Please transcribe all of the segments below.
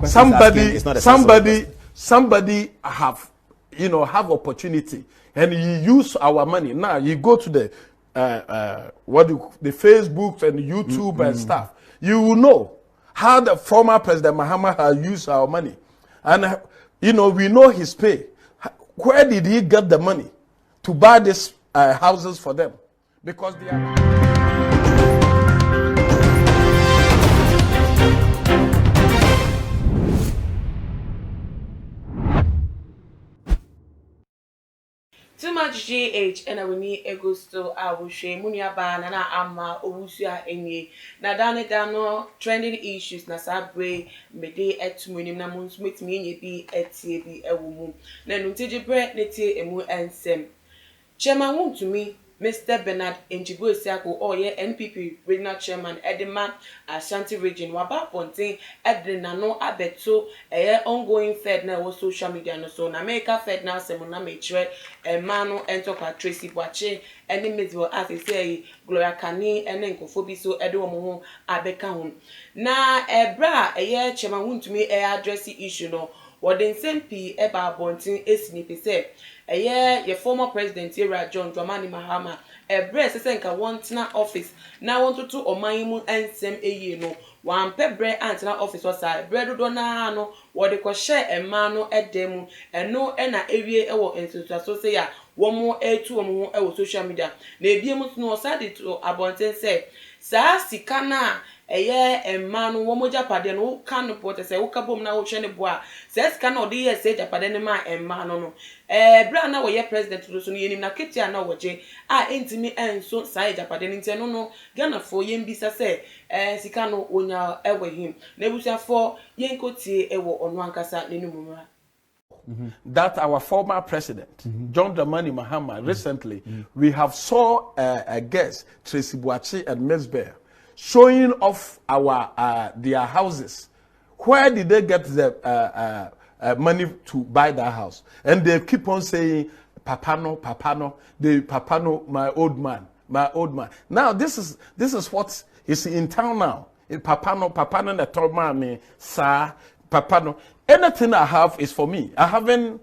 somebody have have opportunity and you use our money. Now you go to the the Facebook and YouTube and stuff. You will know how the former President Mahama has used our money, and we know his pay. Where did he get the money to buy these houses for them? Because they are. Too much GH and we need Augusto Awushe Munyaba na ama Owusia enye na dano trending issues na sabre mede etumu na munsumit mi enye bi etie bi ewumu na nunteje bre netie emu ensem chairman wuntumi Mr. Bernard Njibuesiako oye NPP regional chairman Edema Ashanti region waba pontin edrenano abeto ongoing fed na social media no so na America fed na semu na mechre emanu entoka Tracy Boache ene mezwo asese Gloria Kani ene nkofobi so ede wo ho abeka ho na ebra chairman wuntumi address issue no wodin sempi eba pontin esinipese your former president Yera John Dramani Mahama ebre sese nka wontina office na wontoto omanyimu ensem eye no wan pebre antina office wasa bredo do na no wode ko share ema no edemu eno na ewie ewo institute so say ya womo etu womo ewo social media na ebie mu no osade to abonten say sa sika na ema no womo japade no kan pot say wo kabom na wo hwe ne bo a sa sika na ode ye say japade ne ma ema no bra na wo ye president so no yenim na ketia na wo je a entimi enso sa japade ne ntia no Ghana fo ye mbisa say sika no onya ewe him na ebusia fo ye nkotie ewo ono ankasa nenumura. That our former president, John Dramani Mahama, recently, we have saw a guest, Tracy Boache and Mesbeh, showing off their houses. Where did they get the money to buy that house? And they keep on saying, Papano, Papano, my old man. Now this is what is in town now. In Papano, the Tomami, Sir, Papano. Anything I have is for me. I haven't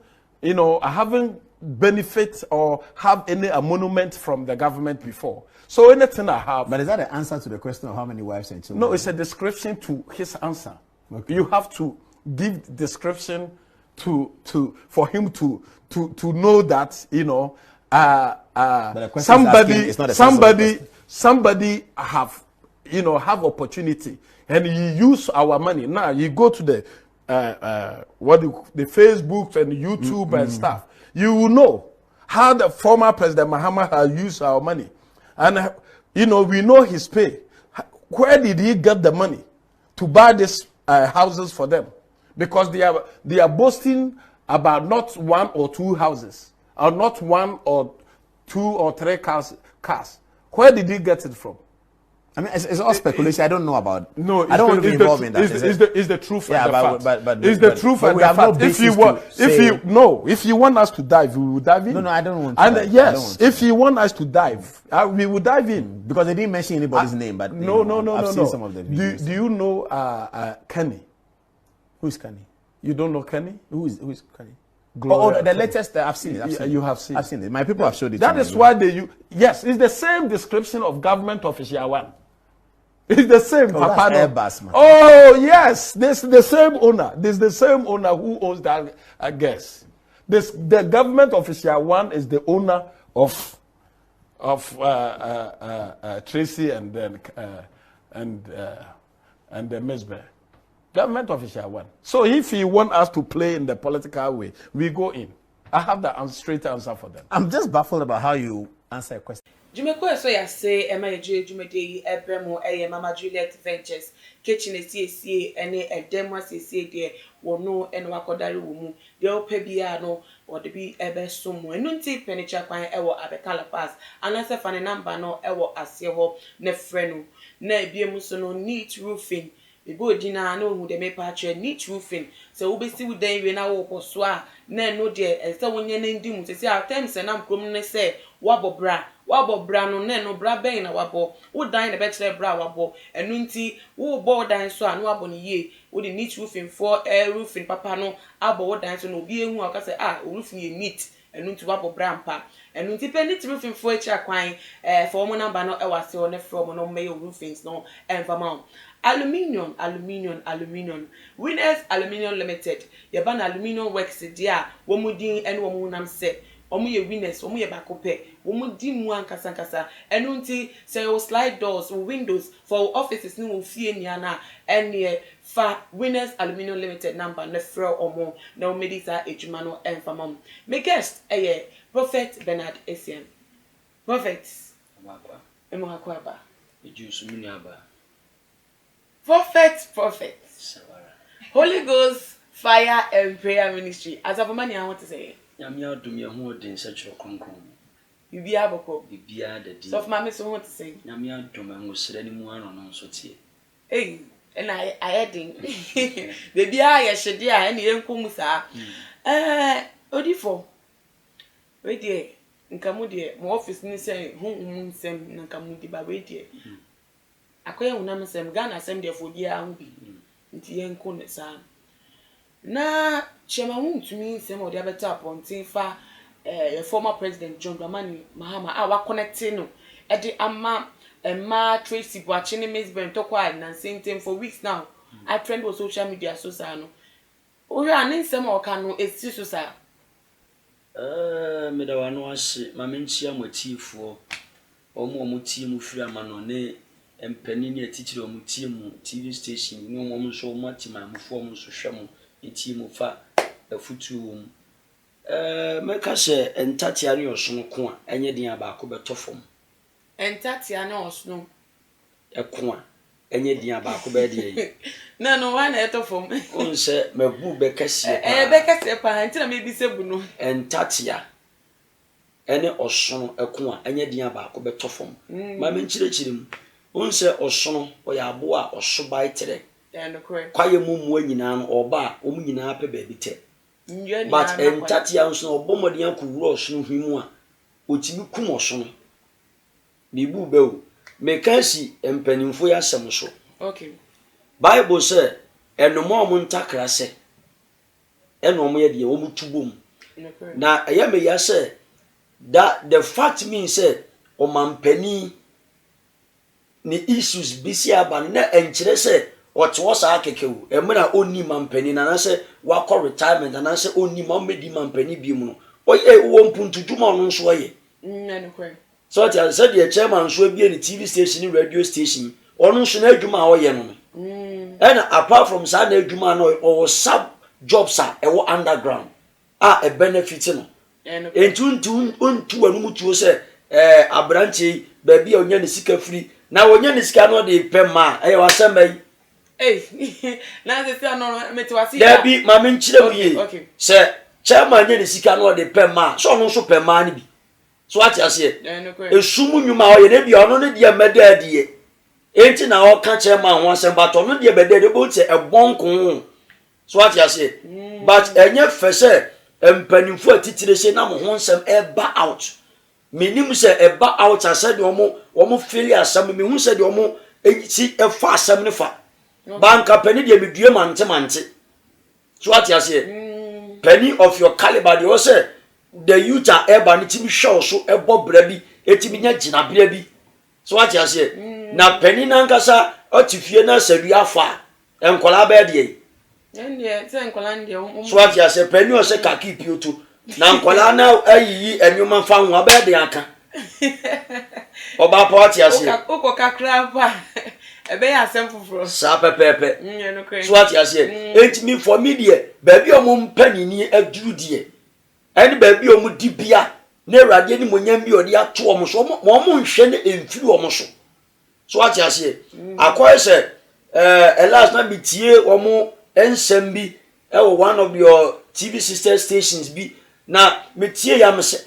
benefit or have any monument from the government before. So anything I have. But is that the answer to the question of how many wives and children? No, it's a description to his answer. Okay. You have to give description for him to know that somebody have opportunity and you use our money. Now you go to the the Facebook and YouTube and stuff. You will know how the former President Mahama has used our money, and we know his pay. Where did he get the money to buy these houses for them? Because they are boasting about not one or two houses, or not one or two or three cars. Where did he get it from? I mean, it's all speculation. I don't know about. No, I don't want to be involved in that. It's the truth. Yeah, and the fact. but it's the truth and the fact. If you want us to dive, we will dive in. No, I don't want to. And yes, if you want us to dive, we will dive in. Because they didn't mention anybody's name, but I've seen some of the videos. Do you know Kenny? Who's Kenny? You don't know Kenny? Who's Kenny? The latest. I've seen it. You have seen. I've seen it. My people have showed it. That is why yes, it's the same description of government official one. It's the same. That's Airbus, man. Oh yes, this the same owner. This the same owner who owns that. I guess the government official one is the owner of Tracy and then the Mesbeh. Government official one. So if you want us to play in the political way, we go in. I have the straight answer for them. I'm just baffled about how you answer a question. Jumeko so ya say emeje jumede ebremo Mama Juliet Ventures kitchen esi ene edemo asiesie de wono ene wakodare wo mu de opa bia no wode bi ebe somo enu nti furniture kwan ewo Abekala Pass anase fane number no ewo ase ho ne frenu na ebiem so no neat roofing Bibo dina no hu de me patche neat roofing so we besi wudan we na wo koso a na no de se wonye na ndi mu se at times na mkrom ne se wabobra wabo bra no ne no bra ben na wabo wo dan na be kire bra wabo enu nti wo bo dan so anu abo ne ye wo the neat roofing for roofing papa no abo wo dan so no obi ehu aka say roofing ye neat enu nti wabo bra mpa enu nti pe neat roofing for echi akwan for mo number no e wase o ne from no me roofings no envama aluminium Winners Aluminium Limited ye ban aluminium works dia wo mudin ene wo munam se omo ye Winners omo ye bakope wo mudi mu ankasa enu nti say o slide doors or windows for offices ni wo fie nia na ene fa Winners Aluminium Limited number ne fro omo na o medisa ejuma no enfamam me guest Prophet Bernard Essien Prophet Amakwa emo akwaba ejusu muniaba Prophet Holy Ghost Fire and Prayer Ministry as a woman I want to say Yamia do me ho den sechro kronkron bibia boko bibia da di so for my so want to say Yamia do me ho sere ni mu ano no so tie and I adding baby I shede a na yenkom sa odifo we die nkamu die mo office ni say hu nsem na nkamu di ba we die akoya unam sem Ghana sem de fo dia hu bi nti yenko ne sa na chema hu ntumi sem o dia beta pontin fa former president John Dramani Mahama wa connect no e di ama Tracy Boachi ne Miss Ben tokwa na same time for weeks now I trend on social media so sa no o ya ne sem o ka no esi so sa me da wano ase ma menchia motifo omo team firi amano ne empani ne teacher omo team TV station ni omo so matima mfo omo so hwemo team fa afutu meka se entatia ne osono ko a enye din abaako betofom entatia ne osono eko a enye din abaako be de no one etofom onse mabu bekasie bekasie pa ntina me bi sebu no entatia ene osono eko a enye din abaako betofom ma menchirechiri mu onse osono oyabo a osoba itere kwaye mu nyina no oba omu nyina pe ba bite but entatia nso obomode yakowuro osono hwimu a otimi kum osono bibu bewu mekansi empanimfo ya asem so okay Bible say enomo omo ntakra se enomo ye de omo tubom na eyame ya say that the fact means say omampani ni issues bisi aba na enkyere say otewo sa akekewu emra onni mampani na say wakọ retirement na say onni mammedi mampani bi mu no oye wo mpuntuduma no nso oye so tia say the chairman so bi ni TV station radio station onu nso na adwuma oye no and apart from sa na adwuma no or sub jobs are underground a benefit no entuntu ontu anu mutuo say abranche baby onya ne sika free na onya ne sika no de pema wasamba yi na se no metiwasi da bi ma me nkyire mu ye se chairman nya ne sika no de pema so no so pema ni bi so ati ase esumu nyuma oye ne bi ono ne de meda die enti na o ka chairman ho asem bato no de beda de bo se ebonko so ati ase but enye fese empanimfo atitire se na mo ho nsem eba out minim se eba out ase de omo feel asem mi hu se de omo si efa asem ne fa banka penny de medue mante so ati ase penny of your caliber de o se the youth are eba ni timi show so ebo bra bi etimi nya gina bra bi so ati ase na penny na nkasa otifie na sadu afa enkola ba de ene se enkola ndi so ati ase penny o se kaki pioto na nkola na ayiyi enwuma fa ho ba de aka oba pa ati ase oko kakra pa ebe ya semfufuro sa pepepe so ati ase enti for media baby omo mpanini aduru die eni baby omo dibia na awrade ni monyam bi odi ato omo so omo nhwe ne emfiri omo so ati ase akoye se last na bitie omo ensem bi one of your TV sister stations bi na metie ya me se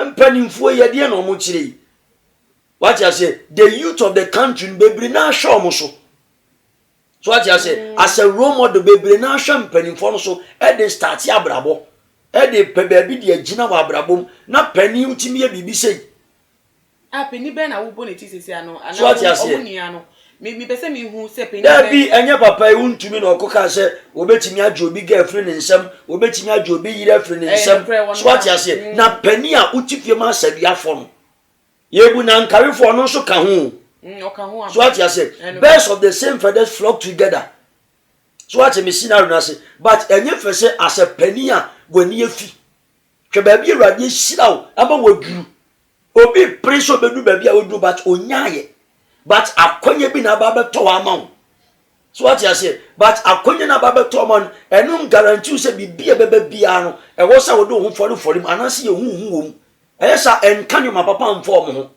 mpanimfo ye de na omo kire what you say the youth of the country bebre na show mo so what you say as a role model bebre na show mpanimfo no so e dey start ya brabo e dey pe baby dey agina wa brabom na pani utimi ye bibi sei Penny Ben, I will bonnet is ano, and what you say. Me pese me hu se Penny. There be any papa who to me no coca say, obetimi ajobi girlfriend nsem, obetimi ajobi yire friend nsem. So what you say? Na Penny a utifie ma saduafo no. Yebu na nkarefo no so ka ho. So what you say? Birds of the same feathers flock together. So what me see now na say, but enye fe say as a Penny a wani afi. Hwe ba bi Awurade hyira wo aba waduru. Obi preso bedu ba bi a waduru but onyaye. But akonye bi na ba beto ama. So what you say? But akonye na ba beto ama enum guarantee say bibia bebe bia no e wo sa wo do ho fori him anase ye hu wom. Eyesa enka ma papa mfo mo ho.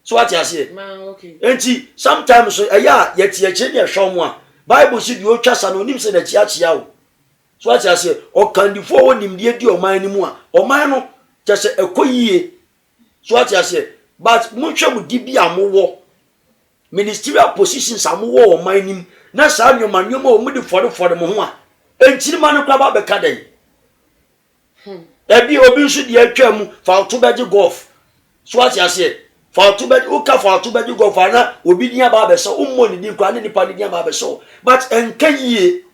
So what you say? Okay. Enti sometimes so eya yeti eche ne hwo mo a Bible say di o twasa no nim se na chia wo. So what you say? O kandifo wo nimdie di oman ni mu a oman no tese ekoyie. So what you say? But munhwe mu di bia mo wo ministerial positions amowo oman nim na saa nyoma o mu di fore mo ho a enchirima no kwa ba be ka den ebi obi nso di atwa mu fa to beji golf. So what you say? Fa to beji uka fa to beji golf na obi dia ba be so ummo ni di kwa ne nipa ni dia ba be so but enka yie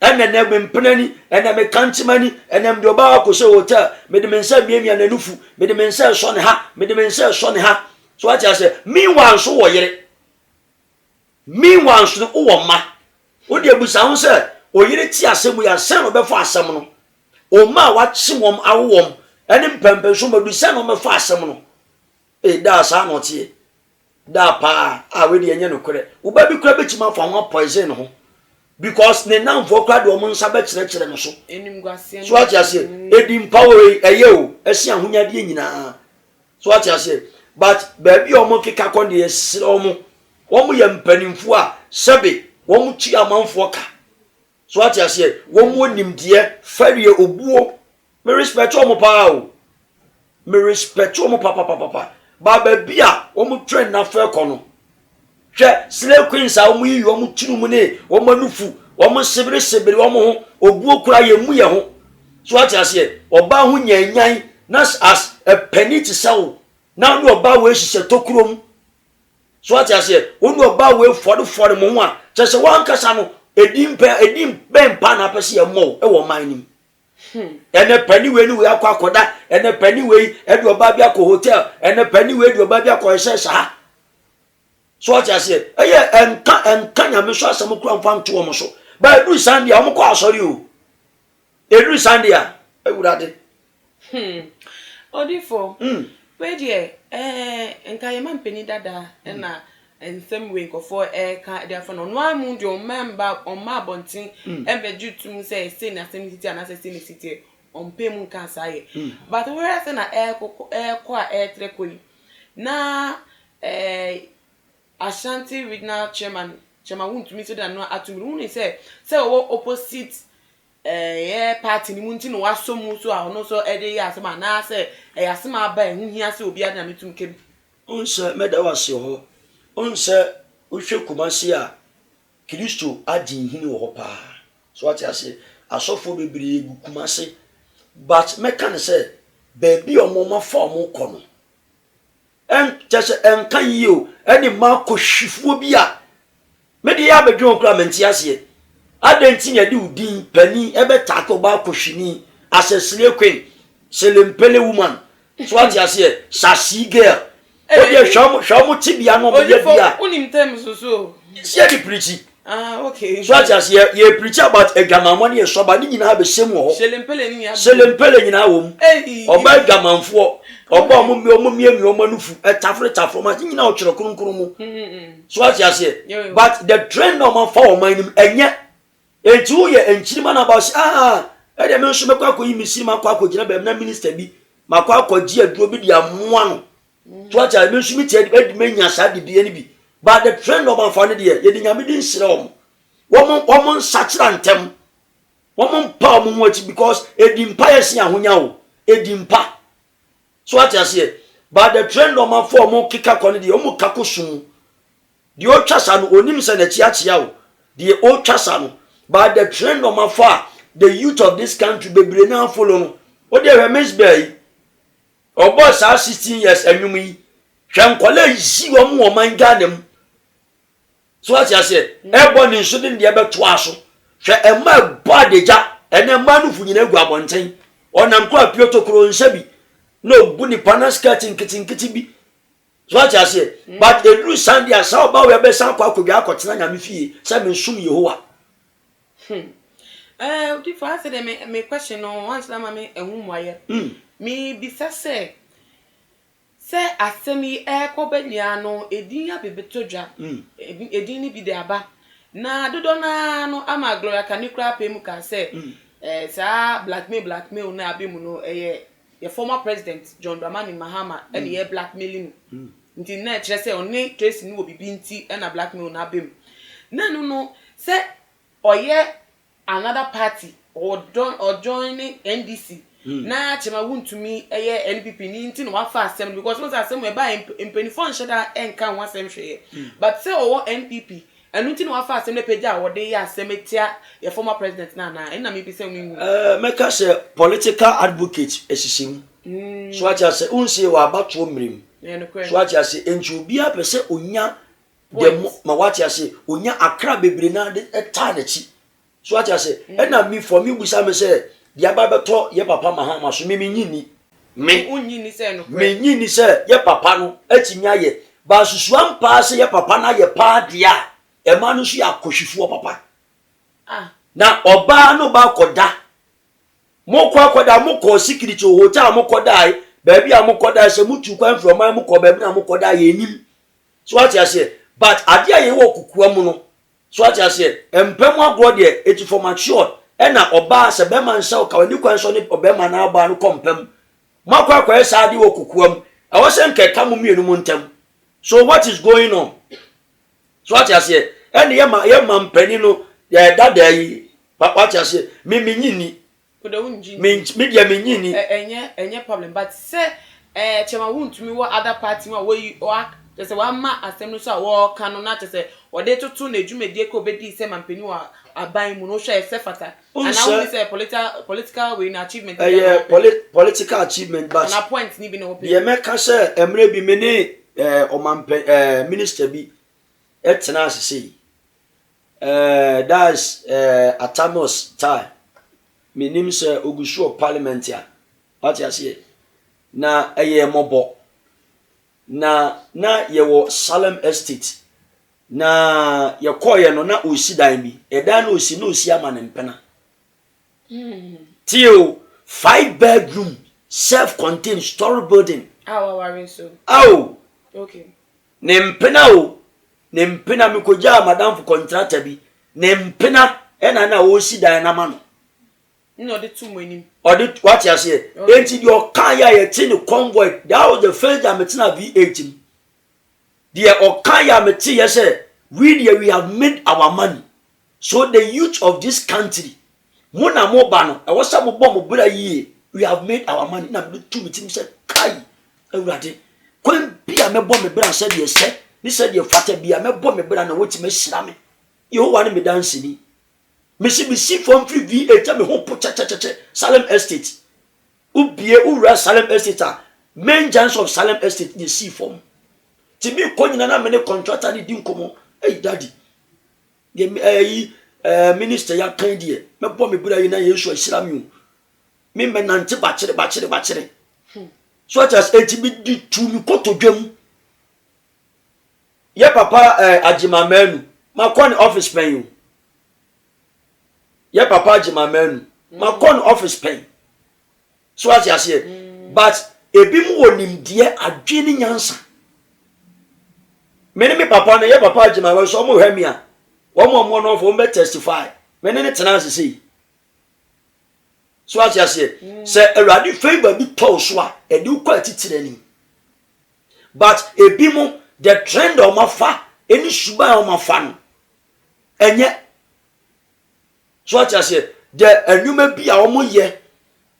ene na be mpenani ene me kanchimani ene mdo ba ko se hotel me de mensa miamia na nufu me de mensa so ne ha me de mensa so ne ha. So what you say? Meanwhile so wo yere meanwhile so wo ma wo de busa ho se oyire ti asemu ya sen no be fa asem no o ma wa chi wom awom ene mpempe so madu sen no me fa asem no da sa no tie da pa a we de enye no kore wo ba bi kura be chima fa ho poison ho because ne nan fo kura de o mun sa be kire no so enim gwase. So what you say? Edim power eye o esi ahonya de nyina. So what you say? But baby o mo keka kon de esire o mo ye mpanimfo a sebe wo mu chi amanfo ka. So what you say? Wo mu nimdie farie obuo. Me respect o mo pa o. Me respect o mo papa. Ba baby a wo mu train na fa ko no. Hwe slave queens a wo mu yi wo mu tunu mu ne wo manufu wo mu sebere wo mu ho obuo kura ye mu ye ho. So what you say? Oba ho nyanyan na as a penny to sell. Now no oba we hye tokurom. So what you say? Onu oba we for mo ho a chese wan kasa no edim ben pa na pese ye mo e wo man nim. Ene penny we ni we akwakoda ene penny we e de oba bia ko hotel ene penny we de oba bia ko hye sa. So what you say? Eye enka nya me so asem kura mfa nto mo so. Ba edu Sunday am ko asori o. Edu Sunday a ewurade. Odifo. We die enka ye man peni dada na ensem we nkofo ka dia for no amu de o member on ma bontin ebe jutum say na city and say city on pay mun kan saye but where say na ko a trekoi na Ashanti regional chairman won't me so that no atumru say opposite party ni munti no waso mu so a no so ede ya asema na say asema ba hu hia say obi ada metum kem onse meda wase ho onse ohwe kumase a Kristo adi hini wo pa. So what you say? Asofo bebre gu kumase but meka ne say baby omoma fa omo kono en chese en kan yi o eni ma ko hwifuo bi a me de ya bedwon kura menti ase adenti ya di udin pani ebe tako ba ko hwini asesile queen selempele woman. So what you say? Sassy girl o de show mo tibia no mo ye bia unim tem so see the preaching. Okay. So what you say? You preach about a gamamoni e so ba ni nyina be semu ho selempele ni ya selempele nyina wo oba gamanfo oba omo miemi omo nufu tafre ma nyina o kyerɛ kronkron mu. So what you say? But the trend no man for man nim enye etu ye enchirima na ba e de me nso mekwa koyi misirima kwa akogina be na minister bi makwa akogi aduro bi dia moa no. So what you me nso mi tie de menya sa de bi ani bi but the trend no man for ne de ye de nyame din sire wo mo sakira ntem wo mo pa mo mo because edimpa yesi ahonya wo edimpa. So what you say? But the trend no man for mo kika kone de o mo kakosum de o twasa no onim se na chia wo de o twasa no but the trend no man for the youth of this country bebre na follow no o de Remesbury o boss 16 years anwum yi hwe nkwala yi wo mo man Ghana so what you say ebony so de beto aso hwe ema bodeja ene ma no funyina gu abonten onam kwa pioto kro nsa bi no bu ni panaska tinkitin bi so what you say but edru Sunday asa oba we be san kwa akodwa akotena nyame fie se me nsum Yehowa the first say me question no once na me ehun moye me bisa say asemi ekobania no edin abebetodwa edin ni bi de aba na dodo na no ama Gloria Kanikra pemu ka say sa blackmail na abemu no ye former president John Dramani Mahama and ye blackmailing nti na kire say oni Tracy ni obibi nti na blackmail na abemu na no say oye another party or joining NDC na chema wuntumi NPP ni nti no wafa asem because once asem we buy impenifon sheda enka ho asem hwe but say owo NPP enu nti no wafa asem le page a wode ya asem etia your former president na me be say we make us a political advocate esisimu so what you say unse wa abato mrim so what you say enju bia pese onya dem ma what you say onya akra bebre na de eta na chi so what you say na me for me busa me say dia baba to ye papa Mahama so me nyini me unyini say no me nyini say ye papa no atinya ye ba susu ampa say ye papa na ye pa dia e ma no so ya kohwifo papa na oba no ba koda mo kwa koda mo ko security hotel mo koda ai ba bia mo koda say mutu kwan from my mo ko ba bia mo koda ye nim so what you say but adia ye wo kukua mu no so what you say empem agro de eti for mature ena oba se be man sha ka wani kwan so ne obema na aba no kompem makwa kwa esa di wo kukuam e wo se nkeka mu mienu mu ntem so what is going on so what you say ena ye ma mpani no ya dada yi what you say me nyini koda unji me dia me nyini enye problem but say chema wuntumi wo other party ma wo say wa ma asem so wo kanu na say ode tutu na edwumedie ko bedi say mampani wa aban mu no hwe se fata and now we say political way na achievement political achievement but na point ni bi na open ye meka say emre bi me ne minister bi etena asese that's Atamos tie minim say ogusu parliament ya what you say na mobo na ye wo Salem Estate na ye koye no na osi dan bi edan na osi amane mpena till 5 bedroom self-contained story building so okay ne mpena mi koja madam for contractor bi ne mpena ena na osi dan na ma no no de two money or what you say enti your car ya ye tin convoy that was the first time it's na V8 the okaya meti ye say we have made our money so the youth of this country mona mo ba no e wo sa mo bom mo bra yi we have made our money na me tu metim say kai awurade kwen bia me bom me bra say de se ni say de fata bia me bom me bra na woti me hira me Yehowa ne me dance ni me si from free V8 me ho po cha Salem Estate ubie ura Salem Estate main junction of Salem Estate the see form ti bi ko nyina na me ne contractor ni di nkomo daddy the minister ya kan die me bo me bura yi na Yesu ahira me me nante ba kire so as bi di tu mi kotodwam ye papa Ajimamenu ma kon office pen you ye papa Ajimamenu ma kon office pen so as you say but ebi mu wonim die adwene nyansa me papa na ye papa Ajimamenu so mo hwemi a wo mo no fo me testify me ne tenance say so as you say Awurade favor bi to so a e di kwa titire ni but ebi mu the trend of mafa any shuba of mafa no enye so what you say the enuma bi a omo ye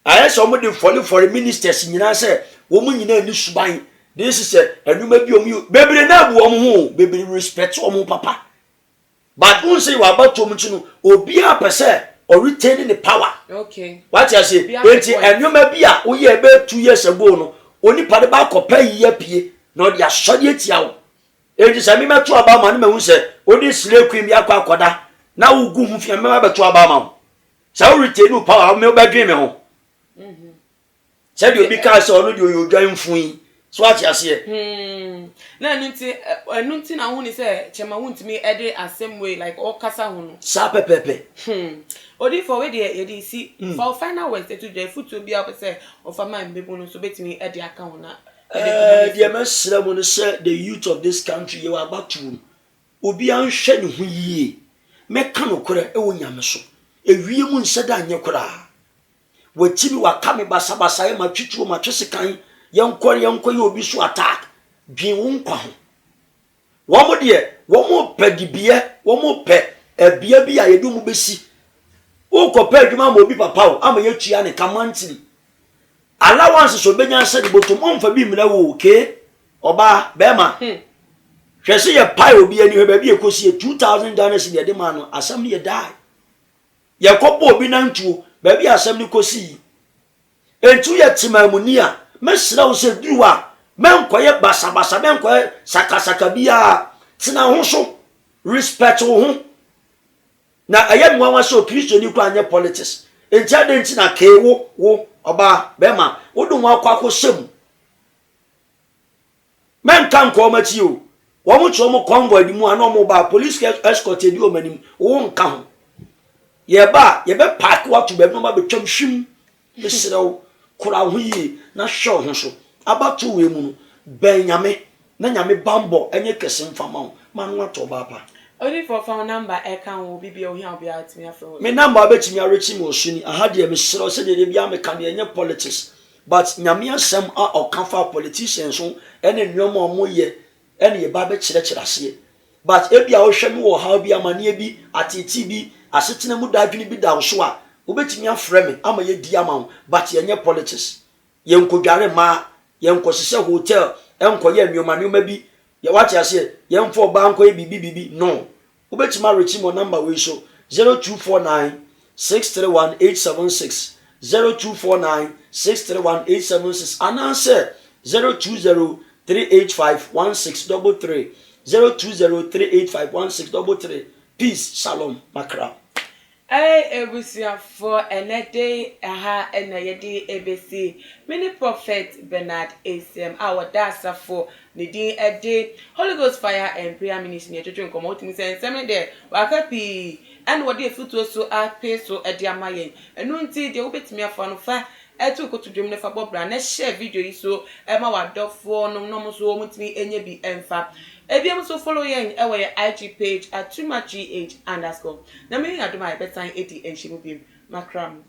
ayese omo de for ministers nyina say wo mu nyina ni shuban this is enuma bi omo bebre na bu omo ho bebre respect omo papa but won say wa about omo chi no obi a pese or retaining the power okay what you say enti enuma bi a wo ye be 2 years ago no oni pade ba kopa yi pie no dia sɔde atia wo enti sɛ me meto aba ma no mahu sɛ odi slave queen bi akɔ akɔda na wo gu hu fia me ma beto aba ma wo sɛ wo retain no power me obadwe me ho sɛ de obi ka sɛ ɔno de oyodwan mfui so ati ase na nunti na hu ni say chema huntimi e dey same way like all kasa hu no sa pepepe odi for we dey dey see for final words to dey foot bi up say of am mbebo no so betimi e dey aka hu na the mesra mo no say the youth of this country you are about to obi anhwe ne hu yie meka no kora e wo nyame so ewie mu nseda anye kora watimi wakame basabasa e matwitwo matwesekan yankɔ ye obi so attack dwen wo nkwa ho wo mo de wo mo pedibie wo mo pe ebia bi a yedu mu besi wo kɔ pe adwuma ma obi papa wo ama ye tua ne kamantiri allowance so benya se de botom omfa bi mra wo okay oba be ma hwese ye pai obi ani ba bi ekosi $2,000 de ma no asam ne ye die ye kɔbɔ obi nantuo ba bi asam ne kosi entu ye timamuni a mesra wo se duwa menkoye basabasa menkoye sakasaka bia tina ho so respect ho na ayem nwa so Kristo ni kwa anye politics entia de ntina kewo wo oba bema wodun wa kwa kosem men kan ko machi o wo mu cho mo convoy di mu ana mo ba police escort di o manim wo nka ho ye be park wa to be no ba betwam hwim mesra wo kura ho yi na hwe ho so abatu we mu no benyame na nyame bambo enye kese mfama ho manu ato ba pa only for phone number e kan wo bibia ohia obi atimi afro me number abetimi arechi mo suni aha de me sero se de bia me kan enye politics but nyame asem a okafa politicians so ene nnuoma omo ye ene ye ba be kire ase but ebia wo hwe me wo ha bia mane bi atiti bi asetena mu dadwini bi da wo so a obetimi afre me ama ye di ama but yenye politics yenkodware ma yenkosese hotel enkoye nnuoma bi ye wati ase yemfo banko e bibi no obetimi arechi mo number we so 0249 631876 0249631876 ananse 0203851633 0203851633 peace shalom makra ebusia for enede aha enayedi ebesi mini prophet Bernard ACM our dasa for nidi ede Holy Ghost fire and prayer ministry ne twetwe nkomo otimi se nsem de wakapi and what dey futu so ape so ede amayen enu nti de obetimi afa no fa etu kotu dwem ne fa bobra na share video yi so e ma wadofo no so omutimi enye bi emfa Ebiam so follow yen our IG page at @tumagh_. Na me aduma betan edi enhyimu bim makram.